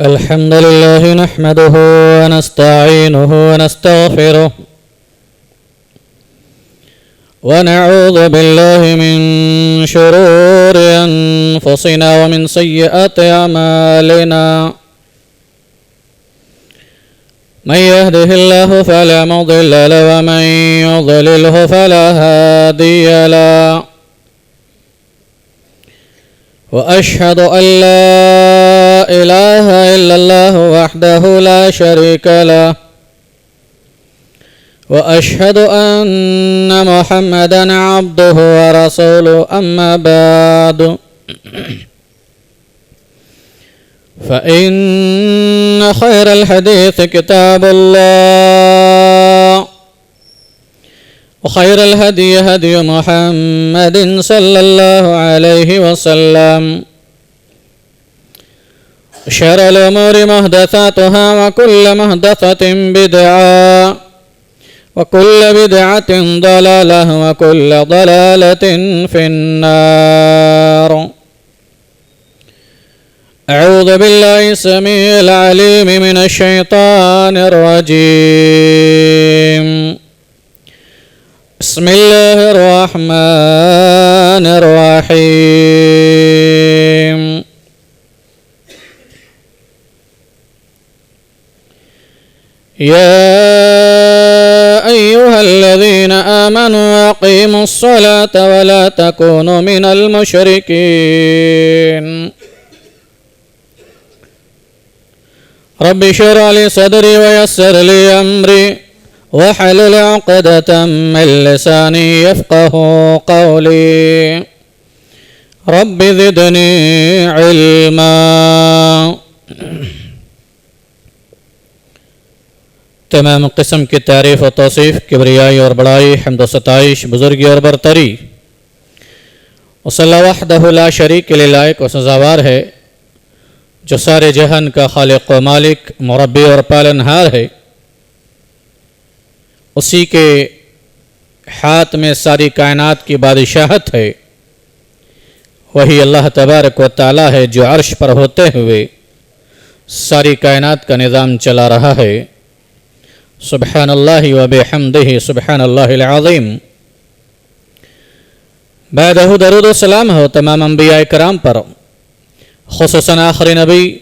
الحمد لله نحمده ونستعينه ونستغفره ونعوذ بالله من شرور أنفسنا ومن سيئات أعمالنا من يهده الله فلا مضل له ومن يضلله فلا هادي له وأشهد أن لا إله إلا الله وحده لا شريك له وأشهد أن محمدا عبده ورسوله أما بعد فإن خير الحديث كتاب الله وخير الهدي هدي محمد صلى الله عليه وسلم شر الأمور محدثاتها وكل محدثة بدعة وكل بدعة ضلالة وكل ضلالة في النار. أعوذ بالله السميع العليم من الشيطان الرجيم. بسم الله الرحمن الرحيم. يا أيها الذين آمنوا أقيموا الصلاة ولا تكونوا من المشركين. رب اشرح لي صدري ويسر لي أمري واحلل عقدة من لساني يفقه قولي رب زدني علما. تمام قسم کی تعریف و توصیف، کبریائی اور بڑائی، حمد و ستائش، بزرگی اور برتری وصلی وحدہ لا شریک کے لائق و سزاوار ہے، جو سارے جہان کا خالق و مالک، مربی اور پالنہار ہے. اسی کے ہاتھ میں ساری کائنات کی بادشاہت ہے. وہی اللہ تبارک و تعالی ہے جو عرش پر ہوتے ہوئے ساری کائنات کا نظام چلا رہا ہے. سبحان اللہ و بحمدہ سبحان اللہ العظیم. بعدہ درود و سلام ہو تمام انبیاء کرام پر، خصوصاً آخری نبی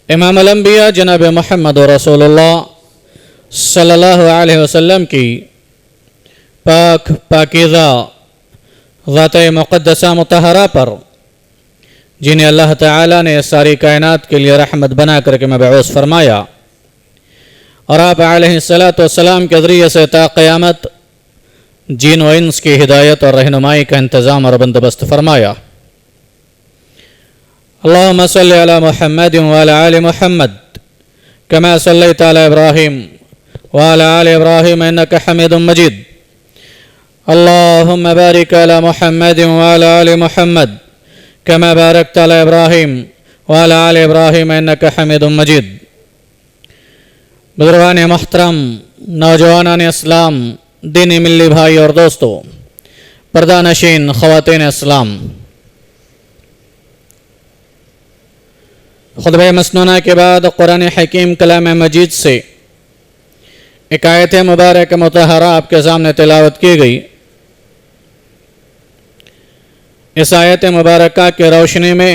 امام الانبیاء جناب محمد رسول اللہ صلی اللہ علیہ وسلم کی پاکیزہ ذات مقدسہ مطہرہ پر، جنہیں اللہ تعالیٰ نے ساری کائنات کے لیے رحمت بنا کر کے مبعوث فرمایا، اور آپ علیہ السلام کے ذریعے سے تا قیامت جن و انس کی ہدایت اور رہنمائی کا انتظام اور بندوبست فرمایا. اللہم صلی علی محمد وعلی آل محمد کما صلیت علی ابراہیم وعلى آل إبراهيم إنك حميد مجيد. اللهم بارك على محمد وعلى آل محمد كما باركت على إبراهيم وعلى آل إبراهيم إنك حميد مجيد. بزرگان محترم، نوجوانان اسلام، دینی ملی بھائی اور دوستو، پردہ نشین خواتین اسلام، خطبہ مسنونہ کے بعد قرآن حکیم کلام مجید سے ایک آیت مبارک مطہرہ آپ کے سامنے تلاوت کی گئی. اس آیت مبارکہ کی روشنی میں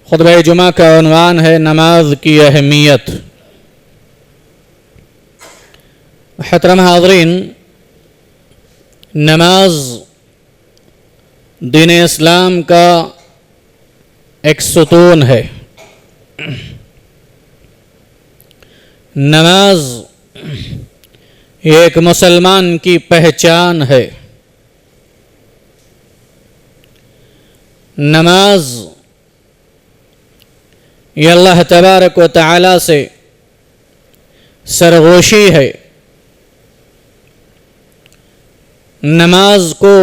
خطبہ جمعہ کا عنوان ہے نماز کی اہمیت. محترم حاضرین، نماز دین اسلام کا ایک ستون ہے. نماز یہ ایک مسلمان کی پہچان ہے. نماز یہ اللہ تبارک و تعالی سے سرگوشی ہے. نماز کو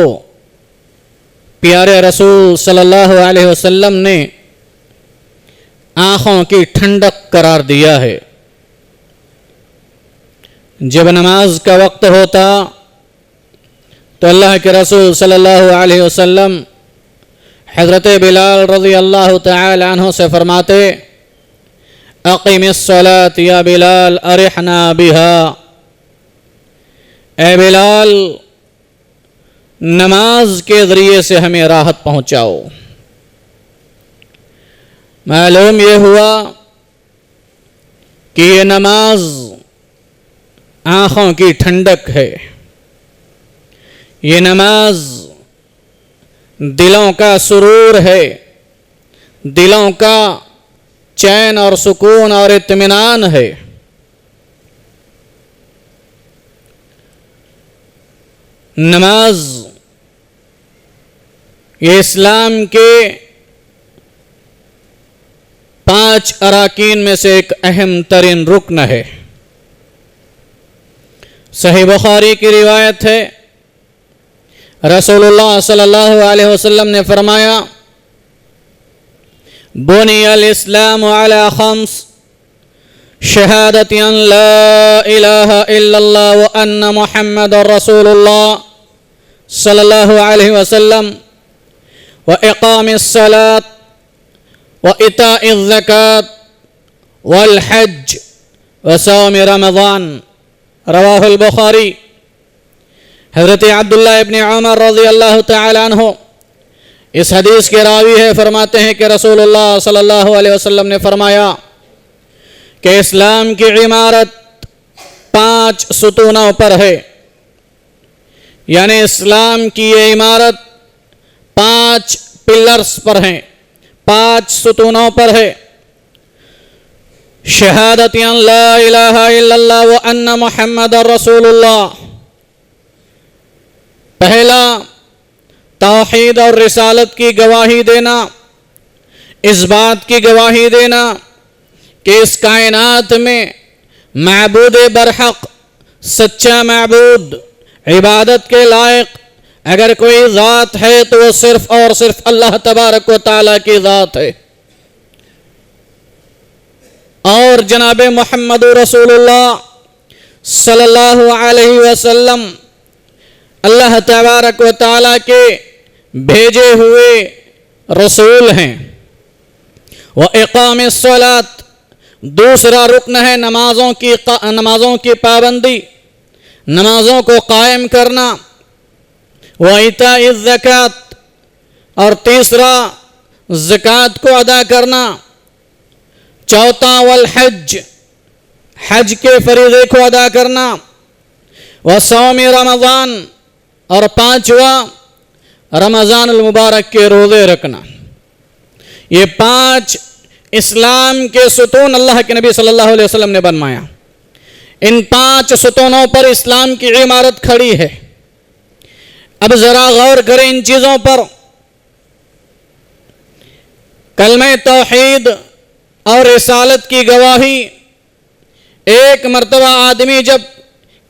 پیارے رسول صلی اللہ علیہ وسلم نے آنکھوں کی ٹھنڈک قرار دیا ہے. جب نماز کا وقت ہوتا تو اللہ کے رسول صلی اللہ علیہ وسلم حضرت بلال رضی اللہ تعالی عنہ سے فرماتے اقیم الصلاۃ یا بلال ارحنا بها، اے بلال نماز کے ذریعے سے ہمیں راحت پہنچاؤ۔ معلوم یہ ہوا کہ یہ نماز آنکھوں کی ٹھنڈک ہے، یہ نماز دلوں کا سرور ہے، دلوں کا چین اور سکون اور اطمینان ہے۔ نماز یہ اسلام کے 5 اراکین میں سے ایک اہم ترین رکن ہے۔ صحیح بخاری کی روایت ہے، رسول اللہ صلی اللہ علیہ وسلم نے فرمایا بنی الاسلام علی 5 شہادت ان لا الہ الا اللہ وان محمد رسول اللہ صلی اللہ علیہ وسلم واقام الصلاۃ وإيتاء الزکاة والحج وصوم رمضان، رواہ البخاری۔ حضرت عبداللہ ابن عمر رضی اللہ تعالی عنہ اس حدیث کے راوی ہے، فرماتے ہیں کہ رسول اللہ صلی اللہ علیہ وسلم نے فرمایا کہ اسلام کی عمارت 5 ستونوں پر ہے، یعنی اسلام کی یہ عمارت 5 پلرز پر ہیں، 5 ستونوں پر ہے۔ شہادت ان لا الہ الا اللہ وان محمد رسول اللہ، پہلا توحید اور رسالت کی گواہی دینا، اس بات کی گواہی دینا کہ اس کائنات میں معبود برحق، سچا معبود، عبادت کے لائق اگر کوئی ذات ہے تو وہ صرف اور صرف اللہ تبارک و تعالیٰ کی ذات ہے، اور جناب محمد رسول اللہ صلی اللہ علیہ وسلم اللہ تبارک و تعالیٰ کے بھیجے ہوئے رسول ہیں۔ وإقام الصلاۃ، دوسرا رکن ہے نمازوں کی پابندی، نمازوں کو قائم کرنا۔ وإيتاء الزکاة، اور تیسرا زکوٰۃ کو ادا کرنا۔ چوتھا والحج، حج کے فریضے کو ادا کرنا۔ وصوم رمضان، اور 5واں رمضان المبارک کے روزے رکھنا۔ یہ 5 اسلام کے ستون اللہ کے نبی صلی اللہ علیہ وسلم نے بنوایا۔ ان 5 ستونوں پر اسلام کی عمارت کھڑی ہے۔ اب ذرا غور کریں ان چیزوں پر۔ کلمہ توحید اور رسالت کی گواہی، ایک مرتبہ آدمی جب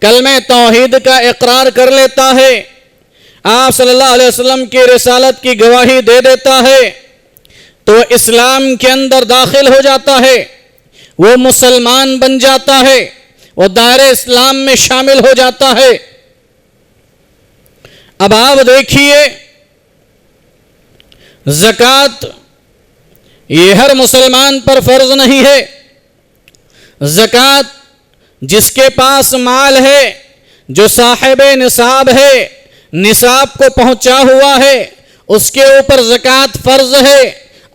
کلمہ توحید کا اقرار کر لیتا ہے، آپ صلی اللہ علیہ وسلم کی رسالت کی گواہی دے دیتا ہے، تو اسلام کے اندر داخل ہو جاتا ہے، وہ مسلمان بن جاتا ہے، وہ دائرہ اسلام میں شامل ہو جاتا ہے۔ اب آپ دیکھیے، زکوٰۃ یہ ہر مسلمان پر فرض نہیں ہے۔ زکوٰۃ جس کے پاس مال ہے، جو صاحب نصاب ہے، نصاب کو پہنچا ہوا ہے، اس کے اوپر زکوٰۃ فرض ہے،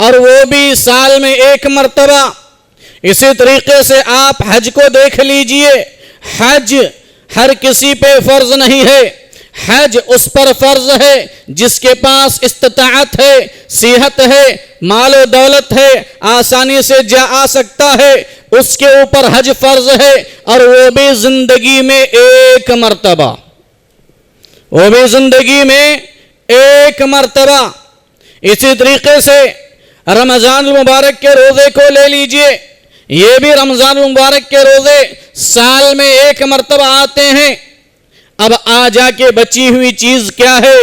اور وہ بھی سال میں 1 مرتبہ۔ اسی طریقے سے آپ حج کو دیکھ لیجئے، حج ہر کسی پہ فرض نہیں ہے، حج اس پر فرض ہے جس کے پاس استطاعت ہے، صحت ہے، مال و دولت ہے، آسانی سے جا آ سکتا ہے، اس کے اوپر حج فرض ہے، اور وہ بھی زندگی میں 1 مرتبہ، وہ بھی زندگی میں 1 مرتبہ۔ اسی طریقے سے رمضان المبارک کے روزے کو لے لیجئے، یہ بھی رمضان المبارک کے روزے سال میں 1 مرتبہ آتے ہیں۔ اب آ جا کے بچی ہوئی چیز کیا ہے؟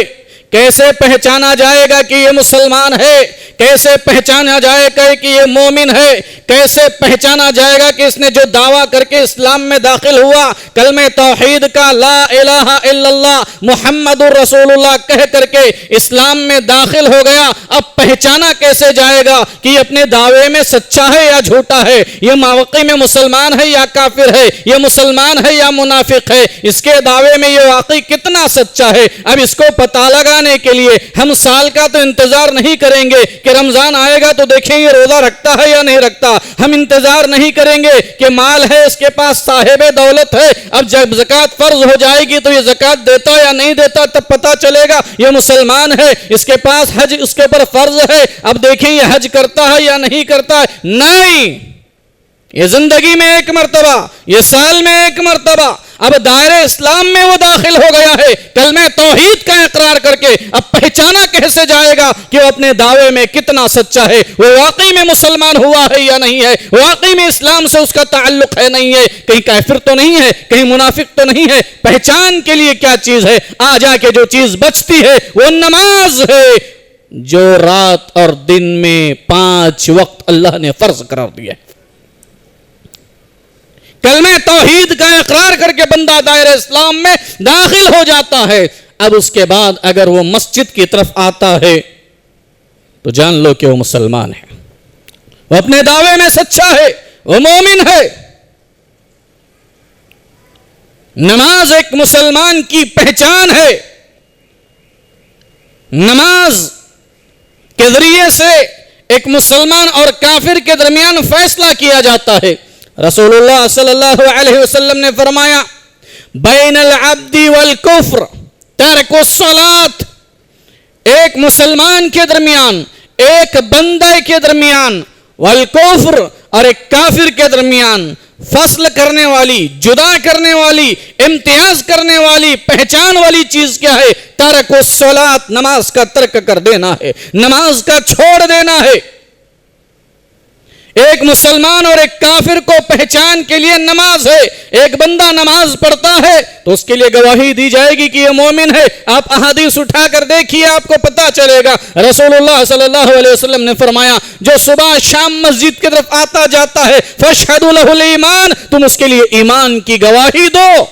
کیسے پہچانا جائے گا کہ یہ مسلمان ہے؟ کیسے پہچانا جائے گا کہ یہ مومن ہے؟ کیسے پہچانا جائے گا کہ اس نے جو دعویٰ کر کے اسلام میں داخل ہوا، کلمہ توحید کا لا الہ الا اللہ محمد الرسول اللہ کہہ کر کے اسلام میں داخل ہو گیا، اب پہچانا کیسے جائے گا کہ یہ اپنے دعوے میں سچا ہے یا جھوٹا ہے، یہ واقعی میں مسلمان ہے یا کافر ہے، یہ مسلمان ہے یا منافق ہے، اس کے دعوے میں یہ واقعی کتنا سچا ہے؟ اب اس کو پتہ لگانے کے لیے ہم سال کا تو انتظار نہیں کریں گے کہ رمضان آئے گا تو دیکھیں یہ روزہ رکھتا ہے یا نہیں رکھتا، ہم انتظار نہیں کریں گے کہ مال ہے اس کے پاس، صاحب دولت ہے، اب جب زکوٰۃ فرض ہو جائے گی تو یہ زکوٰۃ دیتا یا نہیں دیتا تب پتہ چلے گا یہ مسلمان ہے، اس کے پاس حج اس کے اوپر فرض ہے، اب دیکھیں یہ حج کرتا ہے یا نہیں کرتا ہے۔ نہیں، یہ زندگی میں ایک مرتبہ، یہ سال میں ایک مرتبہ، اب دائرہ اسلام میں وہ داخل ہو گیا ہے، کلمہ توحید کا اقرار کر کے اب پہچانا کیسے جائے گا کہ وہ اپنے دعوے میں کتنا سچا ہے، وہ واقعی میں مسلمان ہوا ہے یا نہیں ہے، واقعی میں اسلام سے اس کا تعلق ہے نہیں ہے، کہیں کافر تو نہیں ہے، کہیں منافق تو نہیں ہے۔ پہچان کے لیے کیا چیز ہے؟ آ جا کے جو چیز بچتی ہے وہ نماز ہے، جو رات اور دن میں 5 وقت اللہ نے فرض قرار دیا ہے۔ کلمہ توحید کا اقرار کر کے بندہ دائرہ اسلام میں داخل ہو جاتا ہے، اب اس کے بعد اگر وہ مسجد کی طرف آتا ہے تو جان لو کہ وہ مسلمان ہے، وہ اپنے دعوے میں سچا ہے، وہ مومن ہے۔ نماز ایک مسلمان کی پہچان ہے، نماز کے ذریعے سے ایک مسلمان اور کافر کے درمیان فیصلہ کیا جاتا ہے۔ رسول اللہ صلی اللہ علیہ وسلم نے فرمایا بین العبد والکفر ترک الصلاۃ، ایک مسلمان کے درمیان، ایک بندے کے درمیان، والکفر اور ایک کافر کے درمیان فصل کرنے والی، جدا کرنے والی، امتیاز کرنے والی، پہچان والی چیز کیا ہے؟ ترک الصلاۃ، نماز کا ترک کر دینا ہے، نماز کا چھوڑ دینا ہے۔ ایک مسلمان اور ایک کافر کو پہچان کے لیے نماز ہے، ایک بندہ نماز پڑھتا ہے تو اس کے لیے گواہی دی جائے گی کہ یہ مومن ہے۔ آپ احادیث اٹھا کر دیکھیے، آپ کو پتا چلے گا۔ رسول اللہ صلی اللہ علیہ وسلم نے فرمایا جو صبح شام مسجد کی طرف آتا جاتا ہے فاشہدوا لہ الایمان، تم اس کے لیے ایمان کی گواہی دو۔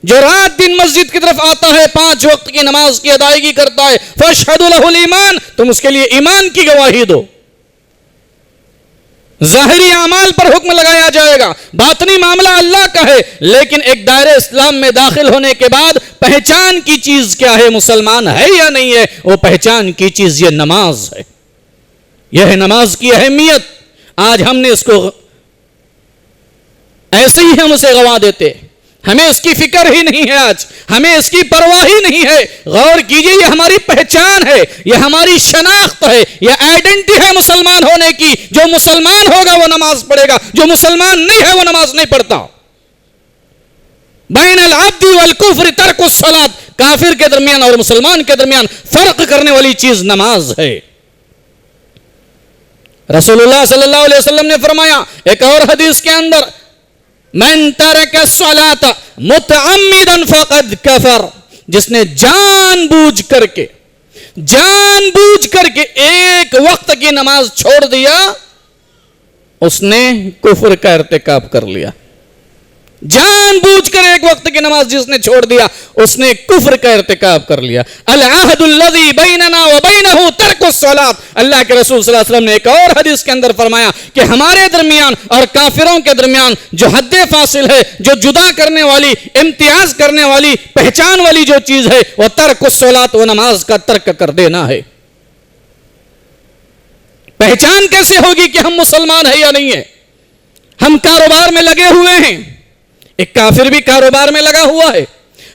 جو رات دن مسجد کی طرف آتا ہے، 5 وقت کی نماز کی ادائیگی کرتا ہے، فاشہدوا لہ الایمان، تم اس کے لیے ایمان کی گواہی دو۔ ظاہری اعمال پر حکم لگایا جائے گا، باطنی معاملہ اللہ کا ہے، لیکن ایک دائرہ اسلام میں داخل ہونے کے بعد پہچان کی چیز کیا ہے؟ مسلمان ہے یا نہیں ہے؟ وہ پہچان کی چیز یہ نماز ہے، یہ ہے نماز کی اہمیت۔ آج ہم نے اس کو ایسے ہی ہم اسے گوا دیتے، ہمیں اس کی فکر ہی نہیں ہے، آج ہمیں اس کی پرواہ ہی نہیں ہے۔ غور کیجئے، یہ ہماری پہچان ہے، یہ ہماری شناخت ہے، یہ آئیڈینٹی ہے مسلمان ہونے کی۔ جو مسلمان ہوگا وہ نماز پڑھے گا، جو مسلمان نہیں ہے وہ نماز نہیں پڑھتا۔ بین العبد والکفر ترک الصلاۃ، کافر کے درمیان اور مسلمان کے درمیان فرق کرنے والی چیز نماز ہے۔ رسول اللہ صلی اللہ علیہ وسلم نے فرمایا ایک اور حدیث کے اندر من ترک الصلاۃ متعمدا فقد کفر، جس نے جان بوجھ کر کے ایک وقت کی نماز چھوڑ دیا، اس نے کفر کا ارتکاب کر لیا۔ جان بوجھ کر ایک وقت کی نماز جس نے چھوڑ دیا اس نے کفر کا ارتکاب کر لیا۔ العہد الذی بیننا وبینہ ترک الصلاۃ، اللہ کے رسول صلی اللہ علیہ وسلم نے ایک اور حدیث کے اندر فرمایا کہ ہمارے درمیان اور کافروں کے درمیان جو حد فاصل ہے، جو جدا کرنے والی، امتیاز کرنے والی، پہچان والی جو چیز ہے وہ ترک الصلاۃ، وہ نماز کا ترک کر دینا ہے۔ پہچان کیسے ہوگی کہ ہم مسلمان ہیں یا نہیں ہیں؟ ہم کاروبار میں لگے ہوئے ہیں، ایک کافر بھی کاروبار میں لگا ہوا ہے،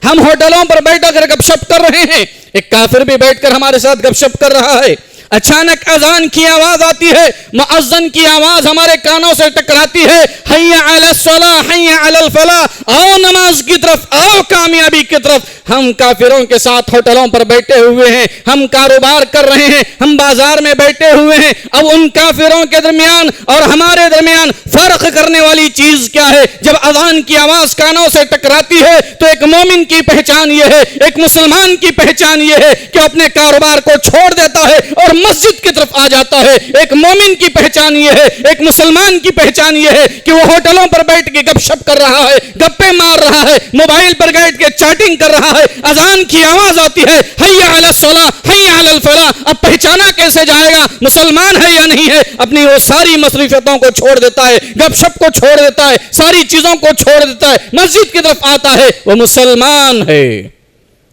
ہم ہوٹلوں پر بیٹھ کر گپ شپ کر رہے ہیں، ایک کافر بھی بیٹھ کر ہمارے ساتھ گپ شپ کر رہا ہے۔ اچانک اذان کی آواز آتی ہے، مؤذن کی آواز ہمارے کانوں سے ٹکراتی ہے، حی علی الصلاۃ حی علی الفلاح، آؤ نماز کی طرف، آؤ کامیابی کی طرف۔ ہم کافروں کے ساتھ ہوٹلوں پر بیٹھے ہوئے ہیں، ہم کاروبار کر رہے ہیں، ہم بازار میں بیٹھے ہوئے ہیں۔ اب ان کافروں کے درمیان اور ہمارے درمیان فرق کرنے والی چیز کیا ہے؟ جب اذان کی آواز کانوں سے ٹکراتی ہے تو ایک مومن کی پہچان یہ ہے، ایک مسلمان کی پہچان یہ ہے کہ اپنے کاروبار کو چھوڑ دیتا ہے اور مسجد کی طرف آ جاتا ہے۔ ایک مومن کی پہچان یہ ہے، ایک مسلمان کی پہچان یہ ہے کہ وہ ہوٹلوں پر بیٹھ کے گپ شپ کر رہا ہے، گپے مار رہا ہے، موبائل پر بیٹھ کے چیٹنگ کر رہا ہے، اذان کی آواز آتی ہے، حی علی الصلاۃ حی علی الفلاح، اب پہچانا کیسے جائے گا مسلمان ہے یا نہیں ہے؟ اپنی وہ ساری مصروفیتوں کو چھوڑ دیتا ہے، گپ شپ کو چھوڑ دیتا ہے، ساری چیزوں کو چھوڑ دیتا ہے، مسجد کی طرف آتا ہے، وہ مسلمان ہے۔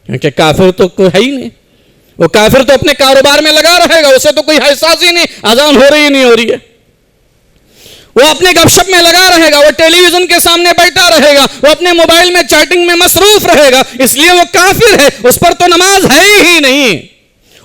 کیونکہ کافر تو کوئی ہے ہی نہیں، وہ کافر تو اپنے کاروبار میں لگا رہے گا، اسے تو کوئی احساس ہی نہیں اذان ہو رہی نہیں ہو رہی ہے، وہ اپنے گپ شپ میں لگا رہے گا، وہ ٹیلی ویژن کے سامنے بیٹھا رہے گا، وہ اپنے موبائل میں چیٹنگ میں مصروف رہے گا، اس لیے وہ کافر ہے، اس پر تو نماز ہے ہی نہیں،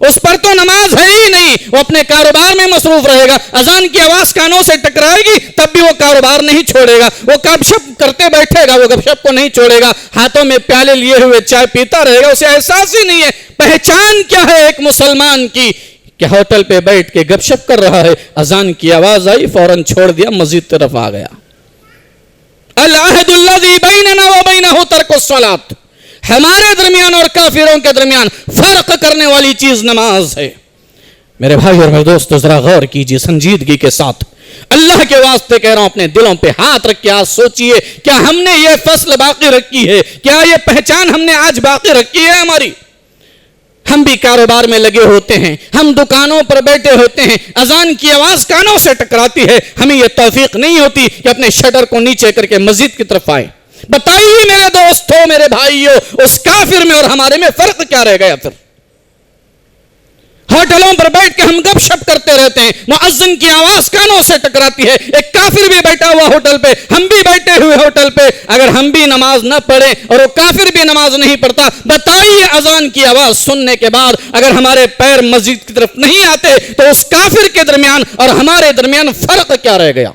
اس پر تو نماز ہے ہی نہیں، وہ اپنے کاروبار میں مصروف رہے گا، اذان کی آواز کانوں سے ٹکرائے گی تب بھی وہ کاروبار نہیں چھوڑے گا، وہ گپ شپ کرتے بیٹھے گا، وہ گپ شپ کو نہیں چھوڑے گا، ہاتھوں میں پیالے لیے ہوئے چائے پیتا رہے گا، اسے احساس ہی نہیں ہے۔ پہچان کیا ہے ایک مسلمان کی؟ کہ ہوٹل پہ بیٹھ کے گپ شپ کر رہا ہے، اذان کی آواز آئی فوراً چھوڑ دیا، مسجد طرف آ گیا۔ العہد الذی بیننا وبینہ ترک الصلاۃ، ہمارے درمیان اور کافروں کے درمیان فرق کرنے والی چیز نماز ہے۔ میرے بھائی اور میرے دوستو، ذرا غور کیجئے سنجیدگی کے ساتھ، اللہ کے واسطے کہہ رہا ہوں، اپنے دلوں پہ ہاتھ رکھ کے آج سوچئے، کیا ہم نے یہ فصل باقی رکھی ہے؟ کیا یہ پہچان ہم نے آج باقی رکھی ہے ہماری؟ ہم بھی کاروبار میں لگے ہوتے ہیں، ہم دکانوں پر بیٹھے ہوتے ہیں، اذان کی آواز کانوں سے ٹکراتی ہے، ہمیں یہ توفیق نہیں ہوتی کہ اپنے شٹر کو نیچے کر کے مسجد کی طرف آئے۔ بتائیے میرے دوستوں، میرے بھائیوں، اس کافر میں اور ہمارے میں فرق کیا رہ گیا؟ پھر ہوٹلوں پر بیٹھ کے ہم گپ شپ کرتے رہتے ہیں، مؤذن کی آواز کانوں سے ٹکراتی ہے، ایک کافر بھی بیٹھا ہوا ہوٹل پہ، ہم بھی بیٹھے ہوئے ہوٹل پہ، اگر ہم بھی نماز نہ پڑھیں اور وہ کافر بھی نماز نہیں پڑھتا، بتائیے اذان کی آواز سننے کے بعد اگر ہمارے پیر مسجد کی طرف نہیں آتے تو اس کافر کے درمیان اور ہمارے درمیان فرق کیا رہ گیا؟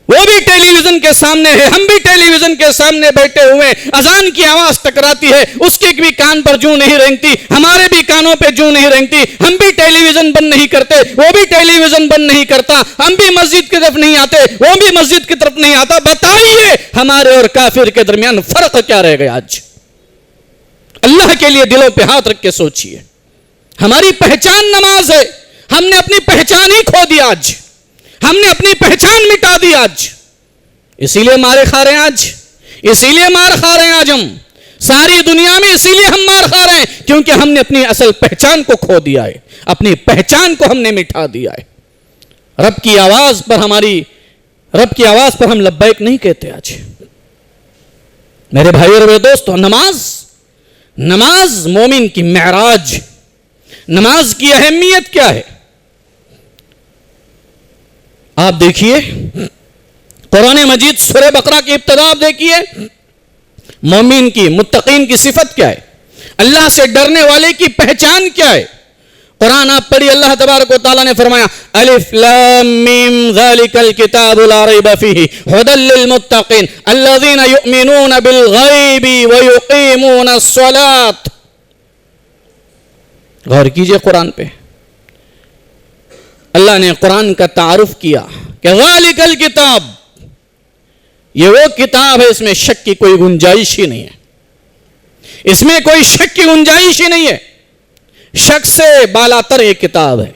وہ بھی ٹیلی ویژن کے سامنے ہے، ہم بھی ٹیلی ویژن کے سامنے بیٹھے ہوئے، اذان کی آواز ٹکراتی ہے، اس کے بھی کان پر جوں نہیں رینگتی، ہمارے بھی کانوں پہ جوں نہیں رینگتی، ہم بھی ٹیلی ویژن بند نہیں کرتے، وہ بھی ٹیلی ویژن بند نہیں کرتا، ہم بھی مسجد کی طرف نہیں آتے، وہ بھی مسجد کی طرف نہیں آتا۔ بتائیے ہمارے اور کافر کے درمیان فرق کیا رہ گیا آج؟ اللہ کے لیے دلوں پہ ہاتھ رکھ کے سوچئے، ہماری پہچان نماز ہے، ہم نے اپنی پہچان ہی کھو دی آج، ہم نے اپنی پہچان مٹا دی آج، اسی لیے مارے کھا رہے ہیں آج، اسی لیے مار کھا رہے ہیں آج ہم ساری دنیا میں، اسی لیے ہم مار کھا رہے ہیں کیونکہ ہم نے اپنی اصل پہچان کو کھو دیا ہے، اپنی پہچان کو ہم نے مٹا دیا ہے۔ رب کی آواز پر ہم لبیک نہیں کہتے آج۔ میرے بھائی اور میرے دوستو، نماز مومن کی معراج، نماز کی اہمیت کیا ہے؟ آپ دیکھیے قرآن مجید سورہ بقرہ کی ابتدا آپ دیکھیے، مومن کی، متقین کی صفت کیا ہے؟ اللہ سے ڈرنے والے کی پہچان کیا ہے؟ قرآن آپ پڑھی، اللہ تبارک و تعالیٰ نے فرمایا الف لام میم ذالک الکتاب لا ریب فیہ ھدی للمتقین الذین یؤمنون بالغیب ویقیمون الصلاۃ۔ غور کیجئے قرآن پہ، اللہ نے قرآن کا تعارف کیا کہ ذالک الکتاب، یہ وہ کتاب ہے اس میں شک کی کوئی گنجائش ہی نہیں ہے، اس میں کوئی شک کی گنجائش ہی نہیں ہے، شک سے بالاتر یہ کتاب ہے۔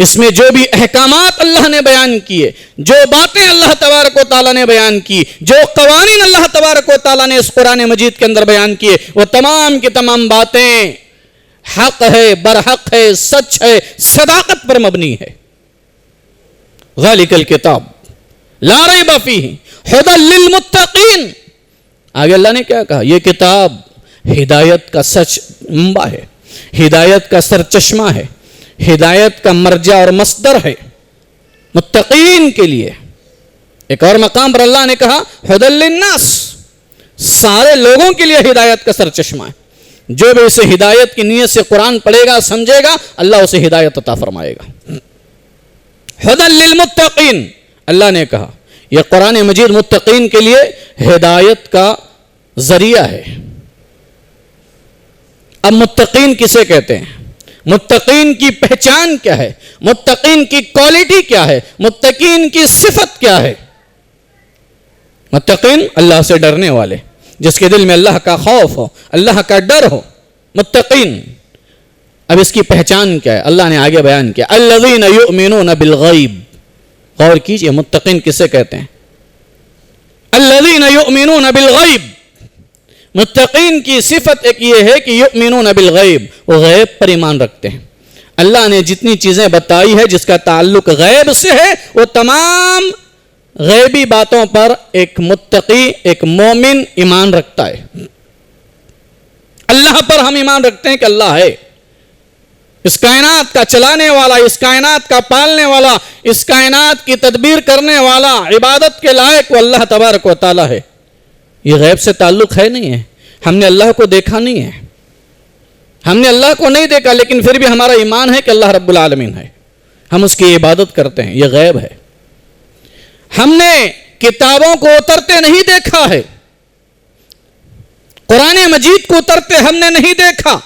اس میں جو بھی احکامات اللہ نے بیان کیے، جو باتیں اللہ تبارک و تعالیٰ نے بیان کی، جو قوانین اللہ تبارک و تعالیٰ نے اس قرآن مجید کے اندر بیان کیے، وہ تمام کی تمام باتیں حق ہے، برحق ہے، سچ ہے، صداقت پر مبنی ہے۔ ذالک الکتاب لا ریب فیہ ھدی للمتقین، آگے اللہ نے کیا کہا؟ یہ کتاب ہدایت کا سچ منبع ہے، ہدایت کا سرچشمہ ہے، ہدایت کا مرجع اور مصدر ہے متقین کے لیے۔ ایک اور مقام پر اللہ نے کہا ھدی للناس، سارے لوگوں کے لیے ہدایت کا سرچشمہ ہے، جو بھی اسے ہدایت کی نیت سے قرآن پڑھے گا، سمجھے گا، اللہ اسے ہدایت عطا فرمائے گا۔ ھدی للمتقین، اللہ نے کہا یہ قرآن مجید متقین کے لیے ہدایت کا ذریعہ ہے۔ اب متقین کسے کہتے ہیں؟ متقین کی پہچان کیا ہے؟ متقین کی کوالٹی کیا ہے؟ متقین کی صفت کیا ہے؟ متقین اللہ سے ڈرنے والے، جس کے دل میں اللہ کا خوف ہو، اللہ کا ڈر ہو، متقین۔ اب اس کی پہچان کیا ہے؟ اللہ نے آگے بیان کیا، الذین یؤمنون بالغیب۔ غور کیجئے، متقین کسے کہتے ہیں؟ الذین یؤمنون بالغیب۔ متقین کی صفت ایک یہ ہے کہ یؤمنون بالغیب، وہ غیب پر ایمان رکھتے ہیں۔ اللہ نے جتنی چیزیں بتائی ہے جس کا تعلق غیب سے ہے، وہ تمام غیبی باتوں پر ایک متقی، ایک مومن ایمان رکھتا ہے۔ اللہ پر ہم ایمان رکھتے ہیں کہ اللہ ہے، اس کائنات کا چلانے والا، اس کائنات کا پالنے والا، اس کائنات کی تدبیر کرنے والا، عبادت کے لائق وہ اللہ تبارک و تعالی ہے۔ یہ غیب سے تعلق ہے نہیں ہے، ہم نے اللہ کو دیکھا نہیں ہے، ہم نے اللہ کو نہیں دیکھا، لیکن پھر بھی ہمارا ایمان ہے کہ اللہ رب العالمین ہے، ہم اس کی عبادت کرتے ہیں، یہ غیب ہے۔ ہم نے کتابوں کو اترتے نہیں دیکھا ہے، قرآن مجید کو اترتے ہم نے نہیں دیکھا،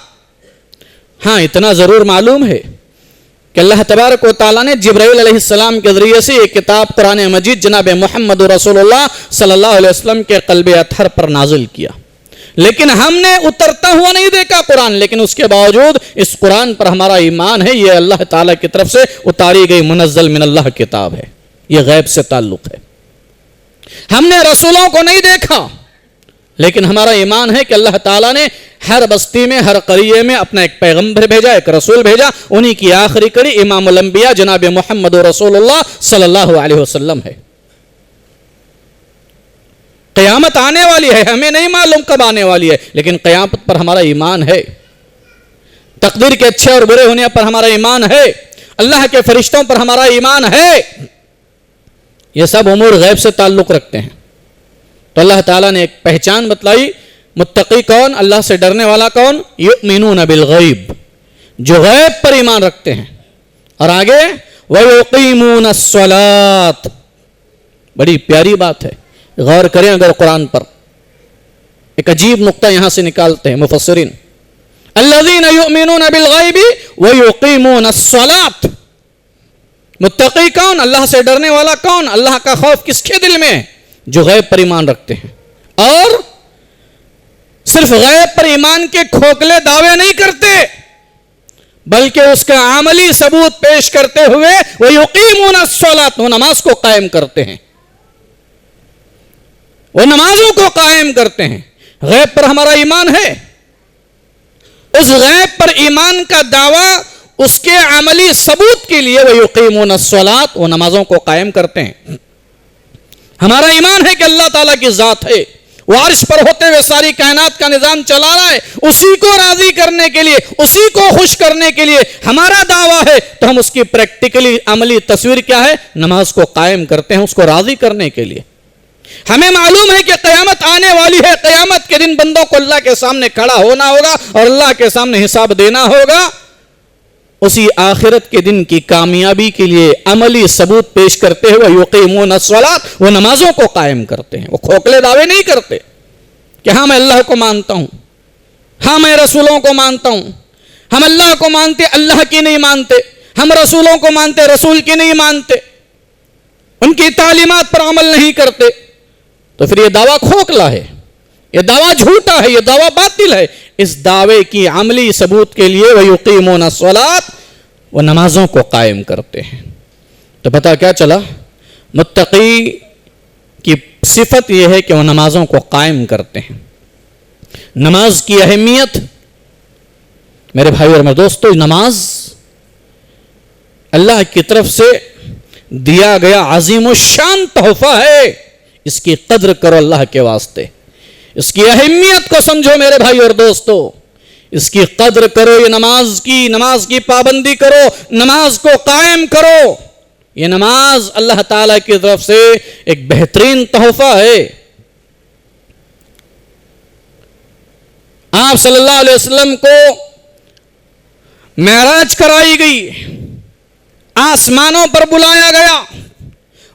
ہاں اتنا ضرور معلوم ہے کہ اللہ تبارک و تعالیٰ نے جبرائیل علیہ السلام کے ذریعے سے یہ کتاب قرآن مجید جناب محمد رسول اللہ صلی اللہ علیہ وسلم کے قلب اطہر پر نازل کیا، لیکن ہم نے اترتا ہوا نہیں دیکھا قرآن، لیکن اس کے باوجود اس قرآن پر ہمارا ایمان ہے، یہ اللہ تعالیٰ کی طرف سے اتاری گئی منزل من اللہ کتاب ہے، یہ غیب سے تعلق ہے۔ ہم نے رسولوں کو نہیں دیکھا، لیکن ہمارا ایمان ہے کہ اللہ تعالیٰ نے ہر بستی میں، ہر قریے میں اپنا ایک پیغمبر بھیجا، ایک رسول بھیجا، انہی کی آخری کڑی امام الانبیاء جناب محمد رسول اللہ صلی اللہ علیہ وسلم ہے۔ قیامت آنے والی ہے، ہمیں نہیں معلوم کب آنے والی ہے، لیکن قیامت پر ہمارا ایمان ہے، تقدیر کے اچھے اور برے ہونے پر ہمارا ایمان ہے، اللہ کے فرشتوں پر ہمارا ایمان ہے، یہ سب امور غیب سے تعلق رکھتے ہیں۔ تو اللہ تعالیٰ نے ایک پہچان بتلائی، متقی کون؟ اللہ سے ڈرنے والا کون؟ یؤمنون بالغیب، جو غیب پر ایمان رکھتے ہیں۔ اور آگے وَيُقِيمُونَ الصَّلَاةَ، بڑی پیاری بات ہے، غور کریں اگر قرآن پر، ایک عجیب نقطہ یہاں سے نکالتے ہیں مفسرین، الذین یؤمنون بالغیب ویقیمون الصلاۃ۔ متقی کون؟ اللہ سے ڈرنے والا کون؟ اللہ کا خوف کس کے دل میں ہے؟ جو غیب پر ایمان رکھتے ہیں، اور صرف غیب پر ایمان کے کھوکھلے دعوے نہیں کرتے، بلکہ اس کا عملی ثبوت پیش کرتے ہوئے ویقیمون الصلاۃ، وہ نماز کو قائم کرتے ہیں، وہ نمازوں کو قائم کرتے ہیں۔ غیب پر ہمارا ایمان ہے، اس غیب پر ایمان کا دعویٰ اس کے عملی ثبوت کے لیے وہ یقیمون الصلاۃ، وہ نمازوں کو قائم کرتے ہیں۔ ہمارا ایمان ہے کہ اللہ تعالیٰ کی ذات ہے، وہ عرش پر ہوتے ہوئے ساری کائنات کا نظام چلا رہا ہے، اسی کو راضی کرنے کے لیے، اسی کو خوش کرنے کے لیے ہمارا دعویٰ ہے، تو ہم اس کی پریکٹیکلی عملی تصویر کیا ہے؟ نماز کو قائم کرتے ہیں اس کو راضی کرنے کے لیے۔ ہمیں معلوم ہے کہ قیامت آنے والی ہے، قیامت کے دن بندوں کو اللہ کے سامنے کھڑا ہونا ہوگا اور اللہ کے سامنے حساب دینا ہوگا۔ اسی آخرت کے دن کی کامیابی کے لیے عملی ثبوت پیش کرتے ہوئے یقیمون الصلاۃ، وہ نمازوں کو قائم کرتے ہیں، وہ کھوکھلے دعوے نہیں کرتے کہ ہاں میں اللہ کو مانتا ہوں، ہاں میں رسولوں کو مانتا ہوں، ہم اللہ کو مانتے اللہ کی نہیں مانتے، ہم رسولوں کو مانتے رسول کی نہیں مانتے، ان کی تعلیمات پر عمل نہیں کرتے، تو پھر یہ دعویٰ کھوکھلا ہے، یہ دعویٰ جھوٹا ہے، یہ دعویٰ باطل ہے۔ اس دعوے کی عملی ثبوت کے لیے وہ یقیمون الصلاۃ، وہ نمازوں کو قائم کرتے ہیں۔ تو پتہ کیا چلا؟ متقی کی صفت یہ ہے کہ وہ نمازوں کو قائم کرتے ہیں۔ نماز کی اہمیت میرے بھائی اور میرے دوستو، نماز اللہ کی طرف سے دیا گیا عظیم الشان تحفہ ہے، اس کی قدر کرو اللہ کے واسطے، اس کی اہمیت کو سمجھو میرے بھائی اور دوستو، اس کی قدر کرو، یہ نماز کی پابندی کرو، نماز کو قائم کرو۔ یہ نماز اللہ تعالیٰ کی طرف سے ایک بہترین تحفہ ہے۔ آپ صلی اللہ علیہ وسلم کو معراج کرائی گئی، آسمانوں پر بلایا گیا،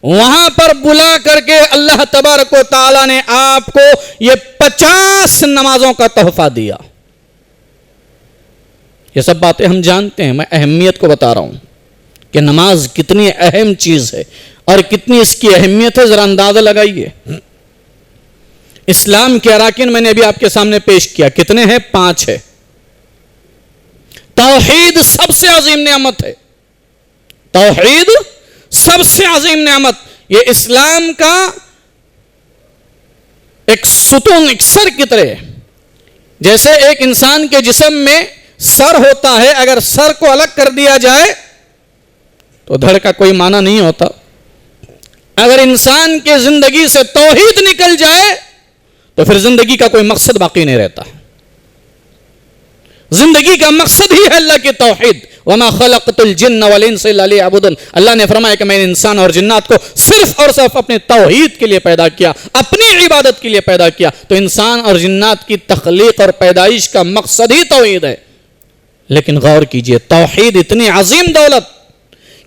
وہاں پر بلا کر کے اللہ تبارک و تعالیٰ نے آپ کو یہ 50 نمازوں کا تحفہ دیا۔ یہ سب باتیں ہم جانتے ہیں، میں اہمیت کو بتا رہا ہوں کہ نماز کتنی اہم چیز ہے اور کتنی اس کی اہمیت ہے، ذرا اندازہ لگائیے۔ اسلام کے اراکین میں نے ابھی آپ کے سامنے پیش کیا، کتنے ہیں؟ 5 ہے۔ توحید سب سے عظیم نعمت ہے، توحید سب سے عظیم نعمت، یہ اسلام کا ایک ستون، ایک سر کی طرح ہے۔ جیسے ایک انسان کے جسم میں سر ہوتا ہے، اگر سر کو الگ کر دیا جائے تو دھڑ کا کوئی معنی نہیں ہوتا۔ اگر انسان کے زندگی سے توحید نکل جائے تو پھر زندگی کا کوئی مقصد باقی نہیں رہتا۔ زندگی کا مقصد ہی ہے اللہ کی توحید۔ وَمَا خَلَقْتُ الْجِنَّ وَالْإِنسَ إِلَّا لِيَعْبُدُونِ، اللہ نے فرمایا کہ میں نے انسان اور جنات کو صرف اور صرف اپنے توحید کے لیے پیدا کیا، اپنی عبادت کے لیے پیدا کیا۔ تو انسان اور جنات کی تخلیق اور پیدائش کا مقصد ہی توحید ہے۔ لیکن غور کیجئے، توحید اتنی عظیم دولت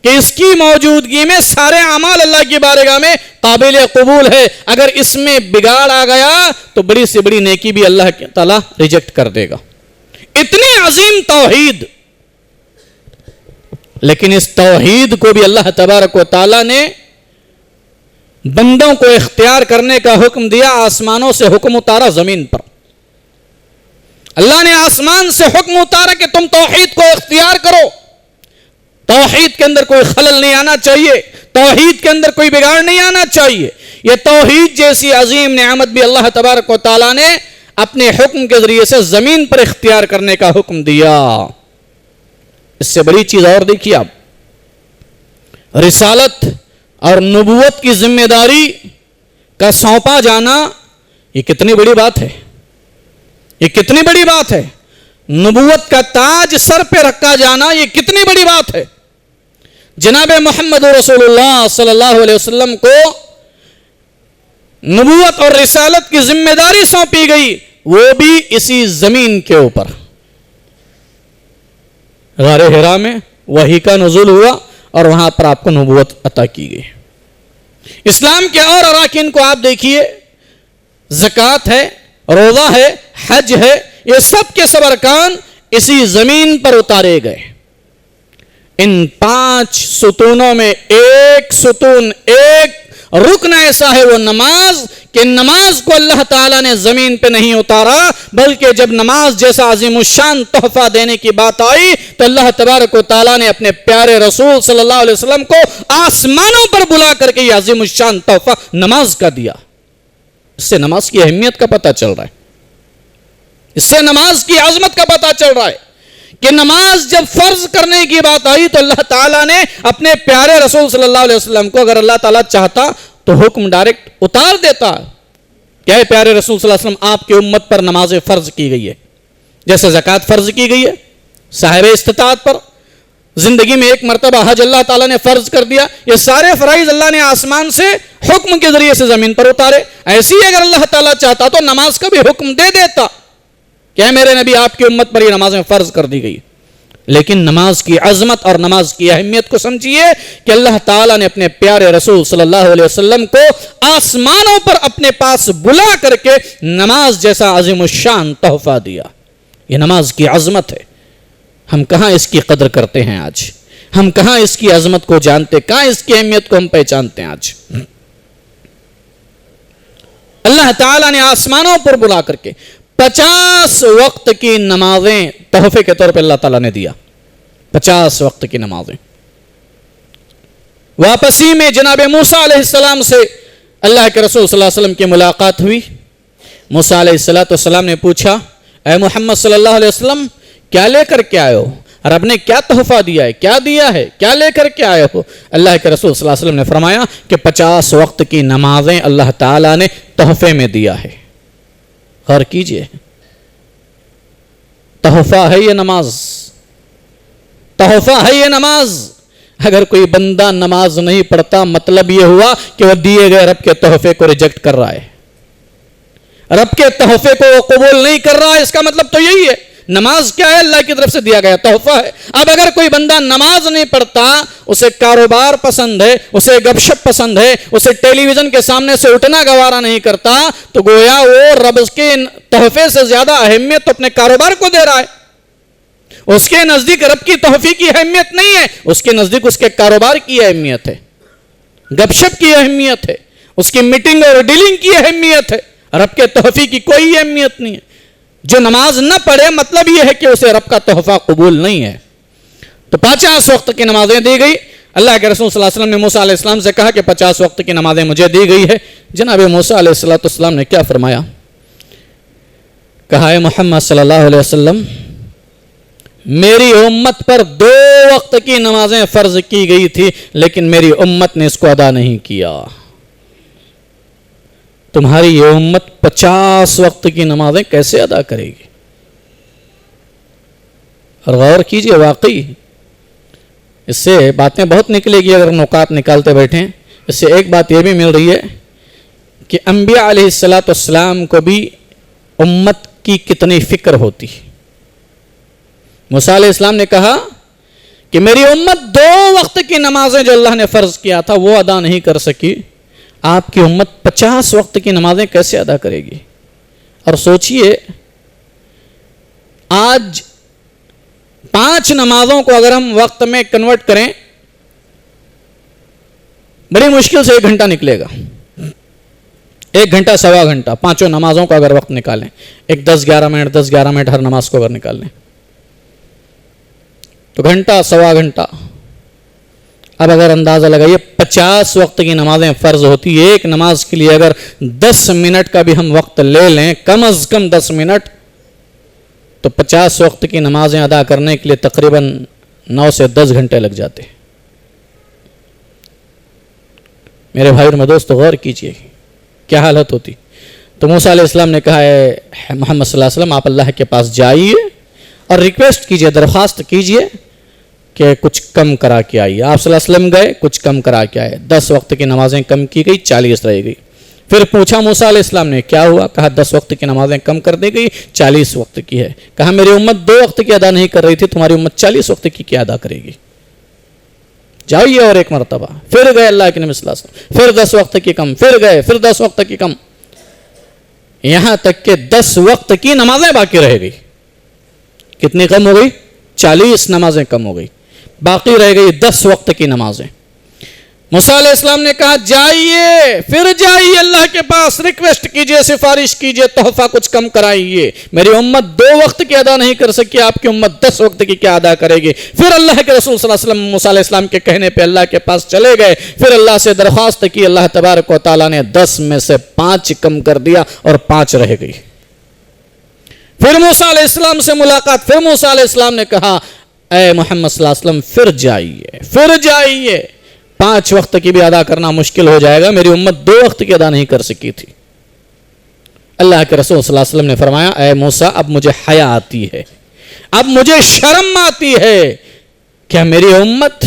کہ اس کی موجودگی میں سارے اعمال اللہ کی بارگاہ میں قابل قبول ہے۔ اگر اس میں بگاڑ آ گیا تو بڑی سے بڑی نیکی بھی اللہ تعالیٰ ریجیکٹ کر دے گا۔ اتنی عظیم توحید، لیکن اس توحید کو بھی اللہ تبارک و تعالیٰ نے بندوں کو اختیار کرنے کا حکم دیا۔ آسمانوں سے حکم اتارا زمین پر، اللہ نے آسمان سے حکم اتارا کہ تم توحید کو اختیار کرو۔ توحید کے اندر کوئی خلل نہیں آنا چاہیے، توحید کے اندر کوئی بگاڑ نہیں آنا چاہیے۔ یہ توحید جیسی عظیم نعمت بھی اللہ تبارک و تعالیٰ نے اپنے حکم کے ذریعے سے زمین پر اختیار کرنے کا حکم دیا۔ اس سے بڑی چیز اور دیکھیے آپ، رسالت اور نبوت کی ذمہ داری کا سونپا جانا، یہ کتنی بڑی بات ہے، یہ کتنی بڑی بات ہے۔ نبوت کا تاج سر پہ رکھا جانا، یہ کتنی بڑی بات ہے۔ جناب محمد رسول اللہ صلی اللہ علیہ وسلم کو نبوت اور رسالت کی ذمہ داری سونپی گئی، وہ بھی اسی زمین کے اوپر۔ غار حرا میں وحی کا نزول ہوا اور وہاں پر آپ کو نبوت عطا کی گئی۔ اسلام کے اور اراکین کو آپ دیکھیے، زکوٰۃ ہے، روزہ ہے، حج ہے، یہ سب کے سب ارکان اسی زمین پر اتارے گئے۔ ان 5 ستونوں میں ایک ستون، ایک رکن ایسا ہے، وہ نماز، کہ نماز کو اللہ تعالیٰ نے زمین پہ نہیں اتارا، بلکہ جب نماز جیسا عظیم الشان تحفہ دینے کی بات آئی تو اللہ تبارک و تعالیٰ نے اپنے پیارے رسول صلی اللہ علیہ وسلم کو آسمانوں پر بلا کر کے یہ عظیم الشان تحفہ نماز کا دیا۔ اس سے نماز کی اہمیت کا پتہ چل رہا ہے، اس سے نماز کی عظمت کا پتہ چل رہا ہے کہ نماز جب فرض کرنے کی بات آئی تو اللہ تعالیٰ نے اپنے پیارے رسول صلی اللہ علیہ وسلم کو، اگر اللہ تعالیٰ چاہتا تو حکم ڈائریکٹ اتار دیتا۔ کیا ہے پیارے رسول صلی اللہ علیہ وسلم، آپ کی امت پر نماز فرض کی گئی ہے، جیسے زکوٰۃ فرض کی گئی ہے صاحب استطاعت پر، زندگی میں ایک مرتبہ حج اللہ تعالیٰ نے فرض کر دیا، یہ سارے فرائض اللہ نے آسمان سے حکم کے ذریعے سے زمین پر اتارے۔ ایسی ہی اگر اللہ تعالیٰ چاہتا تو نماز کا بھی حکم دے دیتا، کیا میرے نبی آپ کی امت پر یہ نمازیں فرض کر دی گئی۔ لیکن نماز کی عظمت اور نماز کی اہمیت کو سمجھیے کہ اللہ تعالیٰ نے اپنے پیارے رسول صلی اللہ علیہ وسلم کو آسمانوں پر اپنے پاس بلا کر کے نماز جیسا عظیم الشان تحفہ دیا۔ یہ نماز کی عظمت ہے، ہم کہاں اس کی قدر کرتے ہیں آج، ہم کہاں اس کی عظمت کو جانتے، کہاں اس کی اہمیت کو ہم پہچانتے ہیں آج۔ اللہ تعالیٰ نے آسمانوں پر بلا کر کے 50 وقت کی نمازیں تحفے کے طور پہ اللہ تعالیٰ نے دیا، 50 وقت کی نمازیں۔ واپسی میں جناب موسیٰ علیہ السلام سے اللہ کے رسول صلی اللہ علیہ وسلم کی ملاقات ہوئی۔ موسیٰ علیہ السلام نے پوچھا، اے محمد صلی اللہ علیہ وسلم کیا لے کر کے آئے ہو؟ رب نے کیا تحفہ دیا ہے، کیا دیا ہے، کیا لے کر کے آئے ہو؟ اللہ کے رسول صلی اللہ علیہ وسلم نے فرمایا کہ 50 وقت کی نمازیں اللہ تعالیٰ نے تحفے میں دیا ہے۔ غور کیجئے، تحفہ ہے یہ نماز، تحفہ ہے یہ نماز۔ اگر کوئی بندہ نماز نہیں پڑھتا، مطلب یہ ہوا کہ وہ دیے گئے رب کے تحفے کو ریجیکٹ کر رہا ہے، رب کے تحفے کو وہ قبول نہیں کر رہا ہے۔ اس کا مطلب تو یہی ہے، نماز کیا ہے؟ اللہ کی طرف سے دیا گیا تحفہ ہے۔ اب اگر کوئی بندہ نماز نہیں پڑھتا، اسے کاروبار پسند ہے، اسے گپ شپ پسند ہے، اسے ٹیلی ویژن کے سامنے سے اٹھنا گوارا نہیں کرتا، تو گویا وہ رب کے تحفے سے زیادہ اہمیت تو اپنے کاروبار کو دے رہا ہے۔ اس کے نزدیک رب کی تحفے کی اہمیت نہیں ہے، اس کے نزدیک اس کے کاروبار کی اہمیت ہے، گپ شپ کی اہمیت ہے، اس کی میٹنگ اور ڈیلنگ کی اہمیت ہے۔ رب کے تحفے کی کوئی اہمیت نہیں ہے. جو نماز نہ پڑھے مطلب یہ ہے کہ اسے رب کا تحفہ قبول نہیں ہے. تو 50 وقت کی نمازیں دی گئی. اللہ کے رسول صلی اللہ علیہ وسلم نے موسیٰ علیہ السلام سے کہا کہ 50 وقت کی نمازیں مجھے دی گئی ہے. جناب موسیٰ علیہ السلام نے کیا فرمایا؟ کہا اے محمد صلی اللہ علیہ وسلم، میری امت پر 2 وقت کی نمازیں فرض کی گئی تھی لیکن میری امت نے اس کو ادا نہیں کیا. تمہاری یہ امت 50 وقت کی نمازیں کیسے ادا کرے گی؟ اور غور کیجئے، واقعی اس سے باتیں بہت نکلے گی اگر نکات نکالتے بیٹھیں. اس سے ایک بات یہ بھی مل رہی ہے کہ انبیاء علیہ السلام کو بھی امت کی کتنی فکر ہوتی. موسیٰ علیہ السلام نے کہا کہ میری امت 2 وقت کی نمازیں جو اللہ نے فرض کیا تھا وہ ادا نہیں کر سکی، آپ کی امت 50 وقت کی نمازیں کیسے ادا کرے گی؟ اور سوچئے آج 5 نمازوں کو اگر ہم وقت میں کنورٹ کریں بڑی مشکل سے 1 گھنٹہ نکلے گا. 1 گھنٹہ سوا گھنٹہ 5 نمازوں کو اگر وقت نکالیں، ایک 10-11 منٹ 10-11 منٹ ہر نماز کو اگر نکال لیں تو گھنٹہ سوا گھنٹہ. اب اگر اندازہ لگائیے 50 وقت کی نمازیں فرض ہوتی، ایک نماز کے لیے اگر 10 منٹ کا بھی ہم وقت لے لیں، کم از کم 10 منٹ، تو 50 وقت کی نمازیں ادا کرنے کے لیے تقریباً 9 سے 10 گھنٹے لگ جاتے. میرے بھائی اور دوست غور کیجئے کیا حالت ہوتی. تو موسیٰ علیہ السلام نے کہا ہے محمد صلی اللہ علیہ وسلم آپ اللہ کے پاس جائیے اور ریکویسٹ کیجئے، درخواست کیجئے کہ کچھ کم کرا کے آئیے. آپ صلی اللہ علیہ وسلم گئے، کچھ کم کرا کے آئے. 10 وقت کی نمازیں کم کی گئی، 40 رہ گئی. پھر پوچھا موسیٰ علیہ السلام نے کیا ہوا؟ کہا 10 وقت کی نمازیں کم کر دی گئی، 40 وقت کی ہے. کہا میری امت 2 وقت کی ادا نہیں کر رہی تھی، تمہاری امت 40 وقت کی کیا ادا کرے گی؟ جائیے اور ایک مرتبہ. پھر گئے اللہ کے نبی صلی اللہ علیہ وسلم، پھر 10 وقت کی کم، پھر گئے، پھر 10 وقت کی کم، یہاں تک کہ 10 وقت کی نمازیں باقی رہ گئی. کتنی کم ہو گئی؟ 40 نمازیں کم ہو گئی، باقی رہ گئی 10 وقت کی نمازیں. موسیٰ علیہ السلام نے کہا جائیے، پھر جائیے اللہ کے پاس، ریکویسٹ کیجئے، سفارش کیجئے، تحفہ کچھ کم کرائیے. میری امت 2 وقت کی ادا نہیں کر سکی، آپ کی امت 10 وقت کی کیا ادا کرے گی؟ پھر اللہ کے رسول صلی اللہ علیہ وسلم موسیٰ علیہ السلام کے کہنے پہ اللہ کے پاس چلے گئے. پھر اللہ سے درخواست کی، اللہ تبارک و تعالیٰ نے 10 میں سے 5 کم کر دیا اور 5 رہ گئی. پھر موسیٰ علیہ السلام سے ملاقات. پھر موسیٰ علیہ السلام نے کہا اے محمد صلی اللہ علیہ وسلم پھر جائیے، پھر جائیے، 5 وقت کی بھی ادا کرنا مشکل ہو جائے گا، میری امت 2 وقت کی ادا نہیں کر سکی تھی. اللہ کے رسول صلی اللہ علیہ وسلم نے فرمایا اے موسیٰ اب مجھے حیا آتی ہے، اب مجھے شرم آتی ہے. کیا میری امت،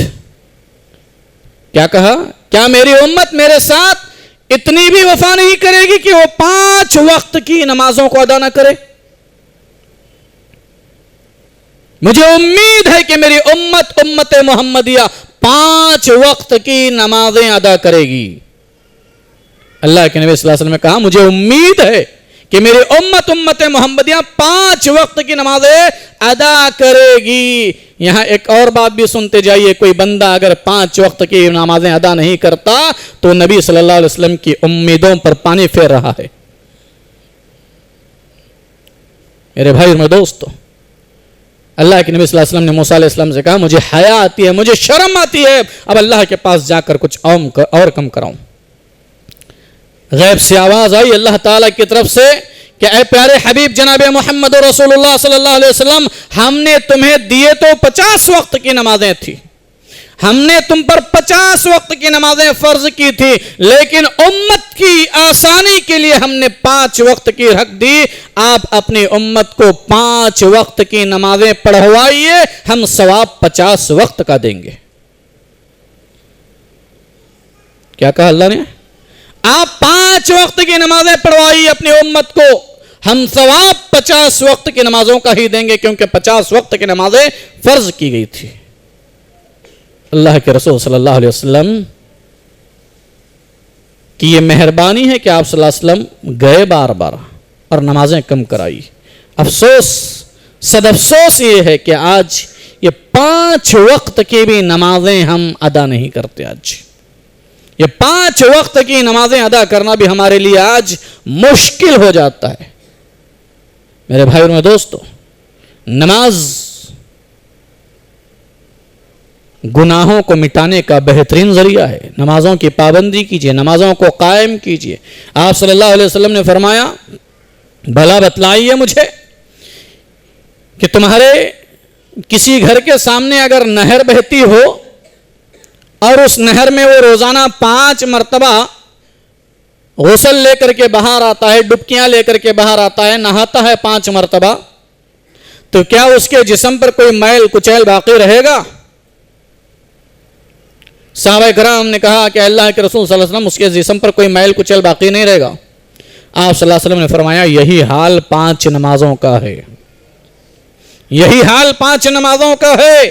کیا کہا، کیا میری امت میرے ساتھ اتنی بھی وفا نہیں کرے گی کہ وہ 5 وقت کی نمازوں کو ادا نہ کرے؟ مجھے امید ہے کہ میری امت محمدیہ 5 وقت کی نمازیں ادا کرے گی. اللہ کے نبی صلی اللہ علیہ وسلم نے کہا مجھے امید ہے کہ میری امت محمدیہ 5 وقت کی نمازیں ادا کرے گی. یہاں ایک اور بات بھی سنتے جائیے، کوئی بندہ اگر 5 وقت کی نمازیں ادا نہیں کرتا تو نبی صلی اللہ علیہ وسلم کی امیدوں پر پانی پھیر رہا ہے. میرے بھائی اور دوستو، اللہ کے نبی صلی اللہ علیہ وسلم نے موسیٰ علیہ السلام سے کہا مجھے حیا آتی ہے، مجھے شرم آتی ہے، اب اللہ کے پاس جا کر کچھ اور کم کراؤں. غیب سے آواز آئی اللہ تعالیٰ کی طرف سے کہ اے پیارے حبیب جناب محمد رسول اللہ صلی اللہ علیہ وسلم، ہم نے تمہیں دیے تو 50 وقت کی نمازیں تھی، ہم نے تم پر 50 وقت کی نمازیں فرض کی تھی، لیکن امت کی آسانی کے لیے ہم نے 5 وقت کی رکھ دی. آپ اپنی امت کو 5 وقت کی نمازیں پڑھوائیے، ہم ثواب 50 وقت کا دیں گے. کیا کہا اللہ نے؟ آپ 5 وقت کی نمازیں پڑھوائیے اپنی امت کو، ہم ثواب 50 وقت کی نمازوں کا ہی دیں گے، کیونکہ 50 وقت کی نمازیں فرض کی گئی تھی. اللہ کے رسول صلی اللہ علیہ وسلم کی یہ مہربانی ہے کہ آپ صلی اللہ علیہ وسلم گئے بار بار اور نمازیں کم کرائی. افسوس، صد افسوس یہ ہے کہ آج یہ 5 وقت کی بھی نمازیں ہم ادا نہیں کرتے. آج یہ 5 وقت کی نمازیں ادا کرنا بھی ہمارے لیے آج مشکل ہو جاتا ہے۔ میرے بھائیوں اور دوستو، نماز گناہوں کو مٹانے کا بہترین ذریعہ ہے۔ نمازوں کی پابندی کیجیے، نمازوں کو قائم کیجیے۔ آپ صلی اللہ علیہ وسلم نے فرمایا، بھلا بتلائیے مجھے کہ تمہارے کسی گھر کے سامنے اگر نہر بہتی ہو اور اس نہر میں وہ روزانہ 5 مرتبہ غسل لے کر کے باہر آتا ہے، ڈبکیاں لے کر کے باہر آتا ہے، نہاتا ہے 5 مرتبہ، تو کیا اس کے جسم پر کوئی میل کچیل باقی رہے گا؟ صحابہ کرام نے کہا کہ اللہ کے رسول صلی اللہ علیہ وسلم، اس کے جسم پر کوئی میل کچیل باقی نہیں رہے گا۔ آپ صلی اللہ علیہ وسلم نے فرمایا، یہی حال 5 نمازوں کا ہے، یہی حال 5 نمازوں کا ہے۔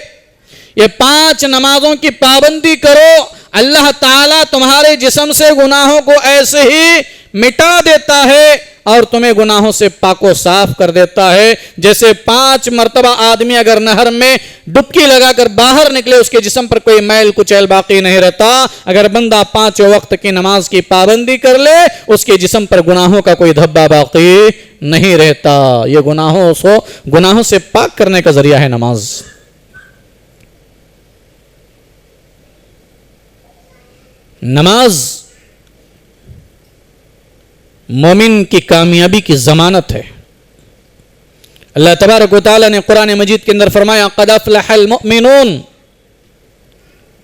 یہ 5 نمازوں کی پابندی کرو، اللہ تعالیٰ تمہارے جسم سے گناہوں کو ایسے ہی مٹا دیتا ہے اور تمہیں گناہوں سے پاک و صاف کر دیتا ہے۔ جیسے 5 مرتبہ آدمی اگر نہر میں ڈبکی لگا کر باہر نکلے، اس کے جسم پر کوئی میل کچیل باقی نہیں رہتا، اگر بندہ 5 وقت کی نماز کی پابندی کر لے، اس کے جسم پر گناہوں کا کوئی دھبا باقی نہیں رہتا۔ یہ گناہوں سے پاک کرنے کا ذریعہ ہے نماز۔ نماز مومن کی کامیابی کی ضمانت ہے۔ اللہ تبارک و تعالیٰ نے قرآن مجید کے اندر فرمایا، قد افلح المؤمنون،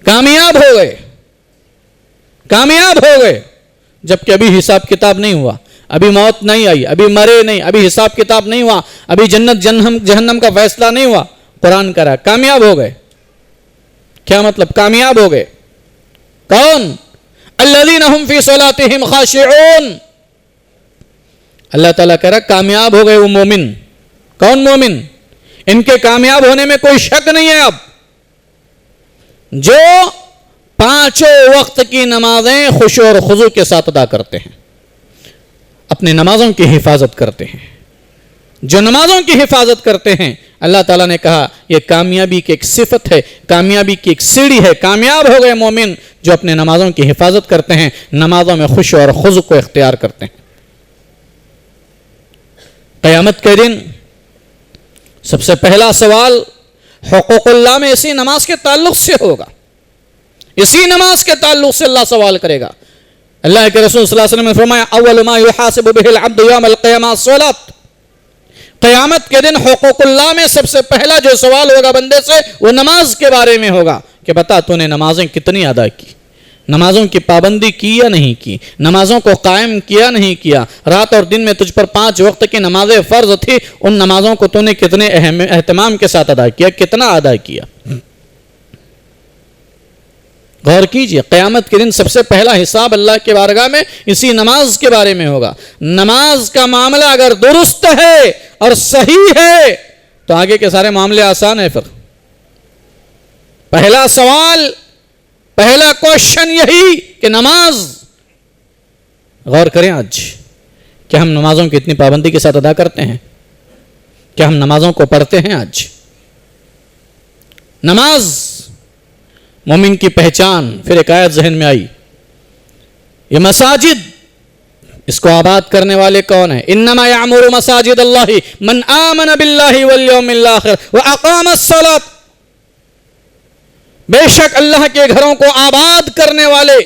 کامیاب ہو گئے، کامیاب ہو گئے، جبکہ ابھی حساب کتاب نہیں ہوا، ابھی موت نہیں آئی، ابھی مرے نہیں، ابھی حساب کتاب نہیں ہوا، ابھی جنت جہنم کا فیصلہ نہیں ہوا، قرآن کہہ رہا ہے کامیاب ہو گئے۔ کیا مطلب کامیاب ہو گئے؟ کون؟ الذین هم فی صلاتهم خاشعون، اللہ تعالیٰ کہہ رہا کامیاب ہو گئے وہ مومن۔ کون مومن؟ ان کے کامیاب ہونے میں کوئی شک نہیں ہے اب، جو 5 وقت کی نمازیں خشوع اور خضوع کے ساتھ ادا کرتے ہیں، اپنے نمازوں کی حفاظت کرتے ہیں۔ جو نمازوں کی حفاظت کرتے ہیں، اللہ تعالیٰ نے کہا یہ کامیابی کی ایک صفت ہے، کامیابی کی ایک سیڑھی ہے۔ کامیاب ہو گئے مومن جو اپنے نمازوں کی حفاظت کرتے ہیں، نمازوں میں خشوع اور خضوع کو اختیار کرتے ہیں۔ قیامت کے دن سب سے پہلا سوال حقوق اللہ میں اسی نماز کے تعلق سے ہوگا، اسی نماز کے تعلق سے اللہ سوال کرے گا۔ اللہ کے رسول صلی اللہ علیہ وسلم نے فرمایا، اول ما يحاسب به العبد يوم القيامة الصلاة، قیامت کے دن حقوق اللہ میں سب سے پہلا جو سوال ہوگا بندے سے، وہ نماز کے بارے میں ہوگا کہ بتا تو نے نمازیں کتنی ادا کی، نمازوں کی پابندی کی یا نہیں کی، نمازوں کو قائم کیا نہیں کیا، رات اور دن میں تجھ پر 5 وقت کی نمازیں فرض تھی، ان نمازوں کو تو نے کتنے اہتمام کے ساتھ ادا کیا، کتنا ادا کیا۔ غور کیجئے، قیامت کے دن سب سے پہلا حساب اللہ کے بارگاہ میں اسی نماز کے بارے میں ہوگا۔ نماز کا معاملہ اگر درست ہے اور صحیح ہے تو آگے کے سارے معاملے آسان ہیں۔ پھر پہلا سوال، پہلا کوشچن یہی کہ نماز، غور کریں آج، کیا ہم نمازوں کی اتنی پابندی کے ساتھ ادا کرتے ہیں؟ کیا ہم نمازوں کو پڑھتے ہیں آج؟ نماز مومن کی پہچان۔ پھر ایک آیت ذہن میں آئی، یہ مساجد، اس کو آباد کرنے والے کون ہیں؟ انما یعمر مساجد اللہ من آمن باللہ والیوم الاخر واقام الصلاۃ، بے شک اللہ کے گھروں کو آباد کرنے والے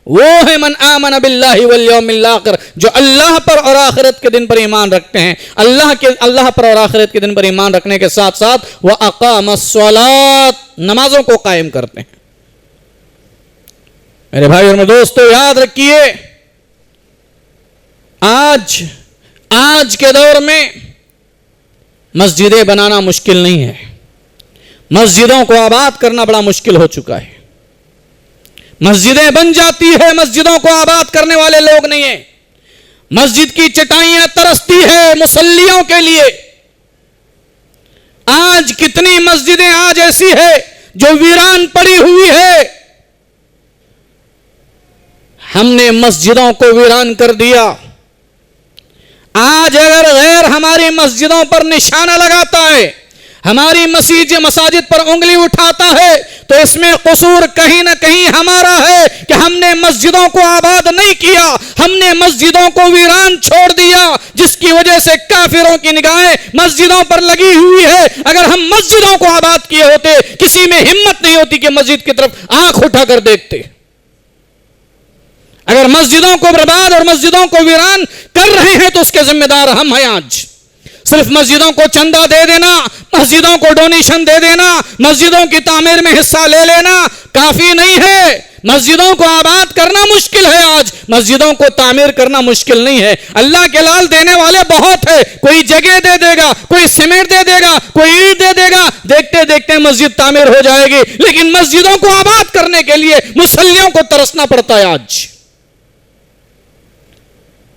وہ ہیں من آمن باللہ والیوم الاخر، جو اللہ پر اور آخرت کے دن پر ایمان رکھتے ہیں۔ اللہ پر اور آخرت کے دن پر ایمان رکھنے کے ساتھ ساتھ واقام الصلاۃ، نمازوں کو قائم کرتے ہیں۔ میرے بھائی اور دوستو، یاد رکھیے، آج کے دور میں مسجدیں بنانا مشکل نہیں ہے، مسجدوں کو آباد کرنا بڑا مشکل ہو چکا ہے۔ مسجدیں بن جاتی ہے، مسجدوں کو آباد کرنے والے لوگ نہیں ہیں۔ مسجد کی چٹائیاں ترستی ہے مصلیوں کے لیے۔ آج کتنی مسجدیں آج ایسی ہے جو ویران پڑی ہوئی ہے۔ ہم نے مسجدوں کو ویران کر دیا۔ آج اگر غیر ہماری مسجدوں پر نشانہ لگاتا ہے، ہماری مساجد پر انگلی اٹھاتا ہے، تو اس میں قصور کہیں نہ کہیں ہمارا ہے کہ ہم نے مسجدوں کو آباد نہیں کیا، ہم نے مسجدوں کو ویران چھوڑ دیا، جس کی وجہ سے کافروں کی نگاہیں مسجدوں پر لگی ہوئی ہے۔ اگر ہم مسجدوں کو آباد کیے ہوتے، کسی میں ہمت نہیں ہوتی کہ مسجد کی طرف آنکھ اٹھا کر دیکھتے۔ اگر مسجدوں کو برباد اور مسجدوں کو ویران کر رہے ہیں تو اس کے ذمہ دار ہم ہیں۔ آج صرف مسجدوں کو چندہ دے دینا، مسجدوں کو ڈونیشن دے دینا، مسجدوں کی تعمیر میں حصہ لے لینا کافی نہیں ہے۔ مسجدوں کو آباد کرنا مشکل ہے، آج مسجدوں کو تعمیر کرنا مشکل نہیں ہے۔ اللہ کے لال دینے والے بہت ہے، کوئی جگہ دے دے گا، کوئی سیمنٹ دے دے گا، کوئی اینٹ دے دے گا، دیکھتے دیکھتے مسجد تعمیر ہو جائے گی۔ لیکن مسجدوں کو آباد کرنے کے لیے مصلیوں کو ترسنا پڑتا ہے۔ آج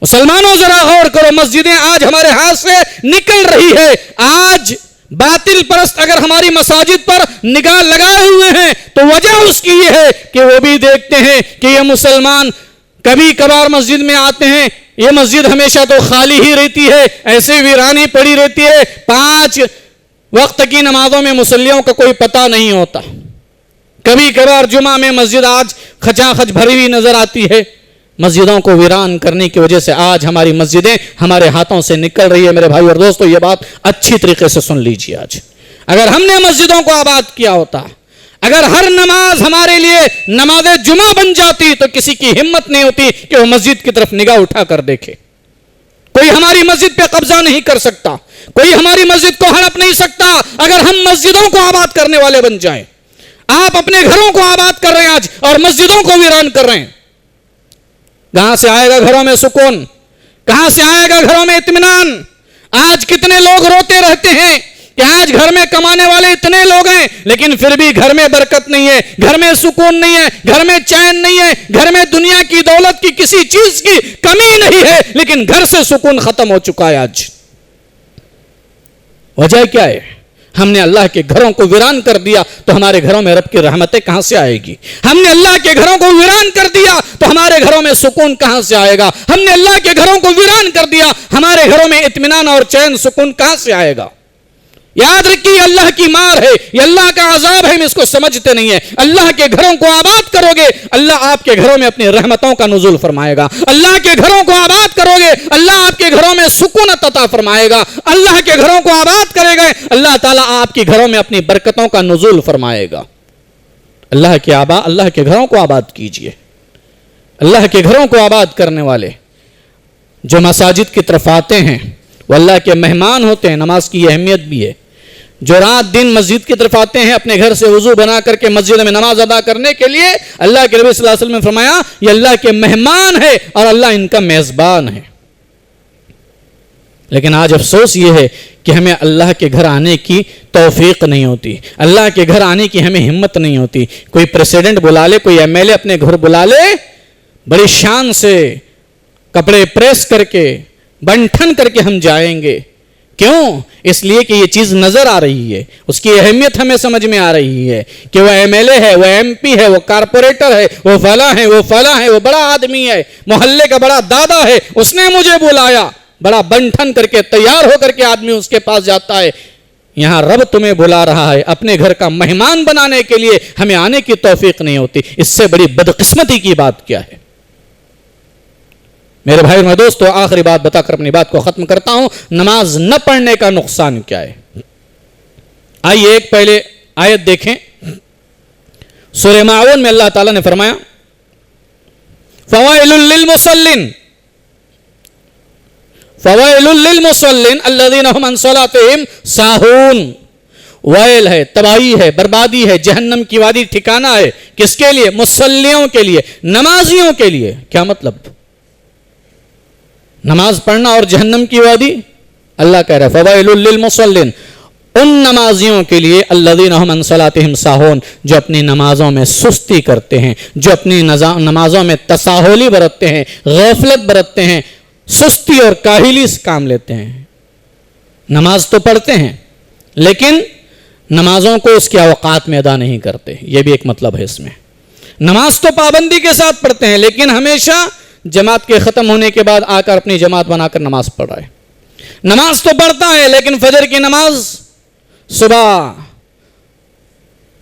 مسلمانوں ذرا غور کرو، مسجدیں آج ہمارے ہاتھ سے نکل رہی ہے۔ آج باطل پرست اگر ہماری مساجد پر نگاہ لگائے ہوئے ہیں تو وجہ اس کی یہ ہے کہ وہ بھی دیکھتے ہیں کہ یہ مسلمان کبھی کبھار مسجد میں آتے ہیں، یہ مسجد ہمیشہ تو خالی ہی رہتی ہے، ایسے ویرانی پڑی رہتی ہے، 5 وقت کی نمازوں میں مصلیوں کا کوئی پتہ نہیں ہوتا۔ کبھی کبھار جمعہ میں مسجد آج کھچا کھچ بھری ہوئی نظر آتی ہے۔ مسجدوں کو ویران کرنے کی وجہ سے آج ہماری مسجدیں ہمارے ہاتھوں سے نکل رہی ہے۔ میرے بھائی اور دوستو، یہ بات اچھی طریقے سے سن لیجیے۔ آج اگر ہم نے مسجدوں کو آباد کیا ہوتا، اگر ہر نماز ہمارے لیے نماز جمعہ بن جاتی تو کسی کی ہمت نہیں ہوتی کہ وہ مسجد کی طرف نگاہ اٹھا کر دیکھے۔ کوئی ہماری مسجد پہ قبضہ نہیں کر سکتا، کوئی ہماری مسجد کو ہڑپ نہیں سکتا اگر ہم مسجدوں کو آباد کرنے والے بن جائیں۔ آپ اپنے گھروں کو آباد کر رہے ہیں آج اور مسجدوں کو ویران کر رہے ہیں۔ کہاں سے آئے گا گھروں میں سکون؟ کہاں سے آئے گا گھروں میں اطمینان؟ آج کتنے لوگ روتے رہتے ہیں کہ آج گھر میں کمانے والے اتنے لوگ ہیں لیکن پھر بھی گھر میں برکت نہیں ہے، گھر میں سکون نہیں ہے، گھر میں چین نہیں ہے، گھر میں دنیا کی دولت کی کسی چیز کی کمی نہیں ہے، لیکن گھر سے سکون ختم ہو چکا ہے۔ آج وجہ کیا ہے؟ ہم نے اللہ کے گھروں کو ویران کر دیا تو ہمارے گھروں میں رب کی رحمتیں کہاں سے آئے گی؟ ہم نے اللہ کے گھروں کو ویران کر دیا تو ہمارے گھروں میں سکون کہاں سے آئے گا؟ ہم نے اللہ کے گھروں کو ویران کر دیا، ہمارے گھروں میں اطمینان اور چین سکون کہاں سے آئے گا؟ یاد رکھیے، اللہ کی مار ہے، یہ اللہ کا عذاب ہے، ہم اس کو سمجھتے نہیں ہیں۔ اللہ کے گھروں کو آباد کرو گے، اللہ آپ کے گھروں میں اپنی رحمتوں کا نزول فرمائے گا۔ اللہ کے گھروں کو آباد کرو گے، اللہ آپ کے گھروں میں سکونت عطا فرمائے گا۔ اللہ کے گھروں کو آباد کرے گا، اللہ تعالیٰ آپ کے گھروں میں اپنی برکتوں کا نزول فرمائے گا۔ اللہ کے گھروں کو آباد کیجئے۔ اللہ کے گھروں کو آباد کرنے والے جو مساجد کی طرف آتے ہیں وہ اللہ کے مہمان ہوتے ہیں۔ نماز کی یہ اہمیت بھی ہے۔ جو رات دن مسجد کی طرف آتے ہیں اپنے گھر سے وضو بنا کر کے مسجد میں نماز ادا کرنے کے لیے، اللہ کے نبی صلی اللہ علیہ وسلم نے فرمایا یہ اللہ کے مہمان ہے اور اللہ ان کا میزبان ہے۔ لیکن آج افسوس یہ ہے کہ ہمیں اللہ کے گھر آنے کی توفیق نہیں ہوتی، اللہ کے گھر آنے کی ہمیں ہمت نہیں ہوتی۔ کوئی پریسیڈنٹ بلا لے، کوئی ایم ایل اے اپنے گھر بلا لے، بڑی شان سے کپڑے پریس کر کے بن ٹھن کر کے ہم جائیں گے۔ کیوں؟ اس لیے کہ یہ چیز نظر آ رہی ہے، اس کی اہمیت ہمیں سمجھ میں آ رہی ہے کہ وہ ایم ایل اے ہے، وہ ایم پی ہے، وہ کارپوریٹر ہے، وہ فلاں ہے، وہ فلاں ہے، وہ بڑا آدمی ہے، محلے کا بڑا دادا ہے، اس نے مجھے بلایا۔ بڑا بن ٹھن کر کے تیار ہو کر کے آدمی اس کے پاس جاتا ہے۔ یہاں رب تمہیں بلا رہا ہے، اپنے گھر کا مہمان بنانے کے لیے ہمیں آنے کی توفیق نہیں ہوتی۔ اس سے بڑی بدقسمتی کی بات کیا ہے؟ میرے بھائی اور دوستو، آخری بات بتا کر اپنی بات کو ختم کرتا ہوں۔ نماز نہ پڑھنے کا نقصان کیا ہے؟ آئیے ایک پہلے آیت دیکھیں۔ سورہ معون میں اللہ تعالیٰ نے فرمایا فوائل للمصلین، فوائل للمصلین الذین هم عن صلاتهم ساہون۔ ویل ہے، تباہی ہے، بربادی ہے، جہنم کی وادی ٹھکانہ ہے۔ کس کے لیے؟ مصلیوں کے لیے، نمازیوں کے لیے۔ کیا مطلب؟ نماز پڑھنا اور جہنم کی وادی؟ اللہ کہہ رہا ہے فوائل للمصلین، ان نمازیوں کے لیے الذین هم عن صلاتهم ساہون، جو اپنی نمازوں میں سستی کرتے ہیں، جو اپنی نمازوں میں تساہلی برتتے ہیں، غفلت برتتے ہیں، سستی اور کاہلی سے کام لیتے ہیں۔ نماز تو پڑھتے ہیں لیکن نمازوں کو اس کے اوقات میں ادا نہیں کرتے، یہ بھی ایک مطلب ہے اس میں۔ نماز تو پابندی کے ساتھ پڑھتے ہیں لیکن ہمیشہ جماعت کے ختم ہونے کے بعد آ کر اپنی جماعت بنا کر نماز پڑھ رہا ہے۔ نماز تو پڑھتا ہے لیکن فجر کی نماز صبح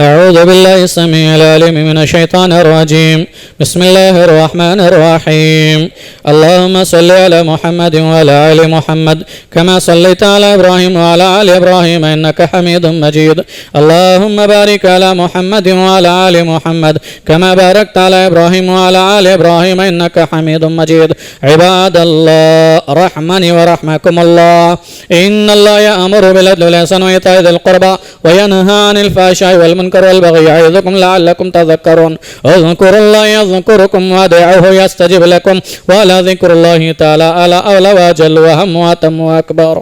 أعوذ بالله السميع العليم من الشيطان الرجيم. بسم الله الرحمن الرحيم. اللهم صل على محمد وعلى آل محمد كما صليت على إبراهيم وعلى آل إبراهيم إنك حميد مجيد. اللهم بارك على محمد وعلى آل محمد كما باركت على إبراهيم وعلى آل إبراهيم إنك حميد مجيد. عباد الله رحمني ورحمكم الله. إن الله يأمر بالعدل والإحسان وإيتاء ذي القربى وينهى عن الفحشاء والمنكر والبغي يعظكم لعلكم تذكرون. اذكروا الله يذكركم وادعوه يستجب لكم ولذكر الله تعالى أعلى وأجل وأهم وأتم وأكبر.